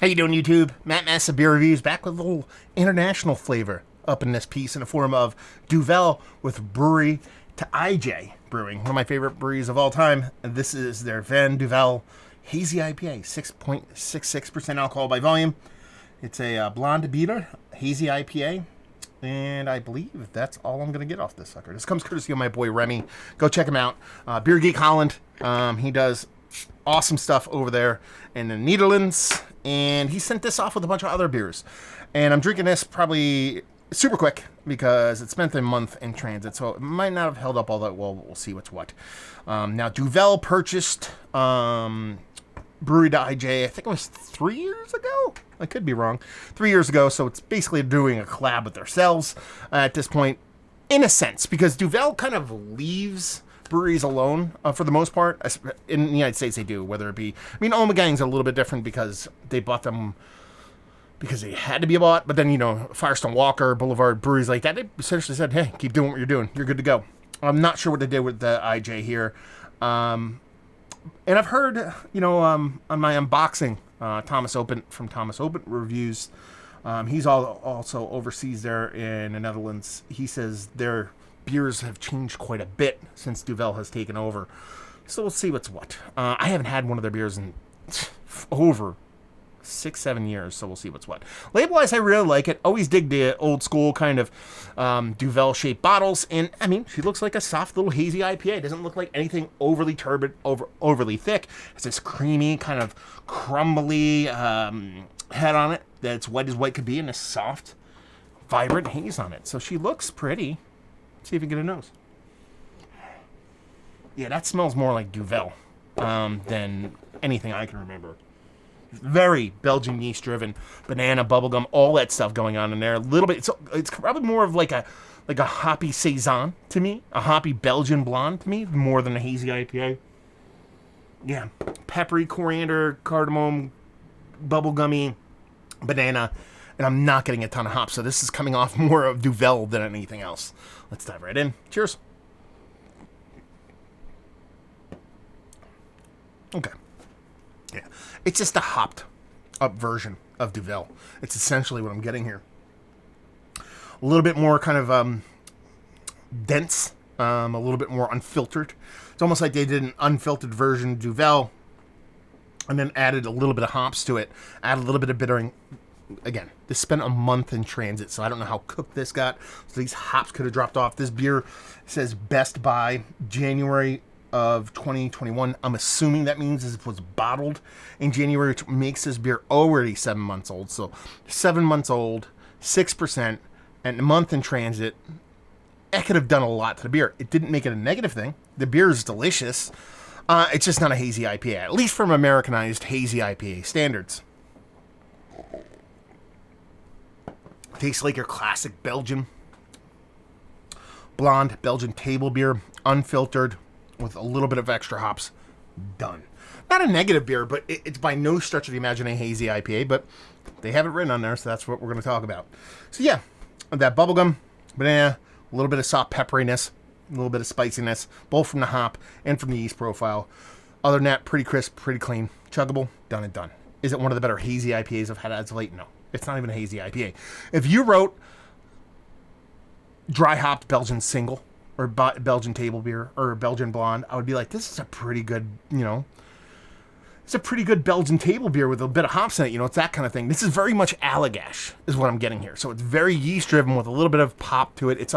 How you doing, YouTube? Matt Massa Beer Reviews back with a little international flavor up in this piece in the form of Duvel with brewery to IJ Brewing, one of my favorite breweries of all time. And this is their Van Duvel Hazy IPA, 6.66% alcohol by volume. It's a blonde beater, hazy IPA, and I believe that's all I'm going to get off this sucker. This comes courtesy of my boy Remy. Go check him out. Beer Geek Holland. He does awesome stuff over there in the Netherlands, and he sent this off with a bunch of other beers. And I'm drinking this probably super quick because it spent a month in transit, so it might not have held up all that well, but we'll see what's what. Now, Duvel purchased Brewery to IJ, I think it was 3 years ago? I could be wrong. 3 years ago, so it's basically doing a collab with themselves at this point, in a sense, because Duvel kind of leaves breweries alone for the most part. In the United States, they do, whether it be... I mean, Omegang's a little bit different because they bought them because they had to be bought, but then, you know, Firestone Walker, Boulevard, breweries like that, they essentially said, hey, keep doing what you're doing. You're good to go. I'm not sure what they did with the IJ here. And I've heard, you know, on my unboxing, Thomas Open from Thomas Open Reviews, he's also overseas there in the Netherlands. He says their beers have changed quite a bit since Duvel has taken over. So we'll see what's what. I haven't had one of their beers in over 6-7 years, so we'll see what's what. Label-wise, I really like it. Always dig the old school kind of Duvel-shaped bottles, and I mean, she looks like a soft little hazy IPA. It doesn't look like anything overly turbid, overly thick. It's this creamy, kind of crumbly head on it that's white as white could be, and a soft, vibrant haze on it. So she looks pretty. Let's see if you can get a nose. Yeah, that smells more like Duvel than anything I can remember. Very Belgian yeast driven, banana, bubblegum, all that stuff going on in there. A little bit, it's probably more of like a hoppy saison to me, a hoppy Belgian blonde to me, more than a hazy IPA. Yeah, peppery, coriander, cardamom, bubblegummy, banana, and I'm not getting a ton of hops, so this is coming off more of Duvel than anything else. Let's dive right in. Cheers. Okay. Yeah, it's just a hopped up version of Duvel. It's essentially what I'm getting here. A little bit more kind of dense, a little bit more unfiltered. It's almost like they did an unfiltered version of Duvel and then added a little bit of hops to it, add a little bit of bittering. Again, this spent a month in transit, so I don't know how cooked this got. So these hops could have dropped off. This beer says best by January of 2021. I'm assuming that means it was bottled in January, which makes this beer already 7 months old. So 7 months old, 6%, and a month in transit. That could have done a lot to the beer. It didn't make it a negative thing. The beer is delicious. It's just not a hazy IPA, at least from Americanized hazy IPA standards. Tastes like your classic Belgian blonde Belgian table beer, unfiltered, with a little bit of extra hops. Done. Not a negative beer, but it's by no stretch of the imagination a hazy IPA, but they have it written on there, so that's what we're going to talk about. So yeah, that bubblegum, banana, a little bit of soft pepperiness, a little bit of spiciness, both from the hop and from the yeast profile. Other than that, pretty crisp, pretty clean, chuggable, done and done. Is it one of the better hazy IPAs I've had as of late? No. It's not even a hazy IPA. If you wrote dry hopped Belgian single or Belgian table beer or Belgian blonde, I would be like, this is a pretty good, you know, it's a pretty good Belgian table beer with a bit of hops in it. You know, it's that kind of thing. This is very much Allagash is what I'm getting here. So it's very yeast driven with a little bit of pop to it. It's,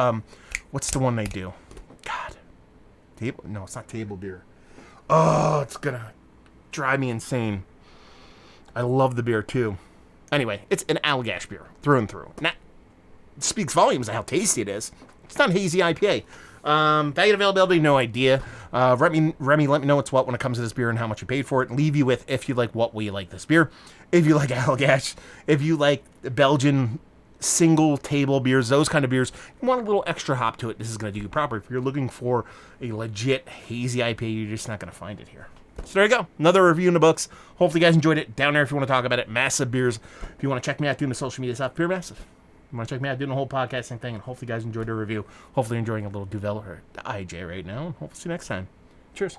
what's the one they do? God. No, it's not table beer. Oh, it's going to drive me insane. I love the beer too. Anyway, it's an Allagash beer, through and through. And that speaks volumes of how tasty it is. It's not a hazy IPA. Value availability, no idea. Remy, let me know what's what when it comes to this beer and how much you paid for it. And leave you with if you like what we like this beer. If you like Allagash, if you like the Belgian single table beers, those kind of beers, you want a little extra hop to it, this is going to do you proper. If you're looking for a legit hazy IPA, you're just not going to find it here. So there you go. Another review in the books. Hopefully you guys enjoyed it. Down there if you want to talk about it. Massive Beers. If you want to check me out doing the social media stuff, Pure Massive. You want to check me out doing the whole podcasting thing, and hopefully you guys enjoyed the review. Hopefully you're enjoying a little Duvel or IJ right now, and hopefully see you next time. Cheers.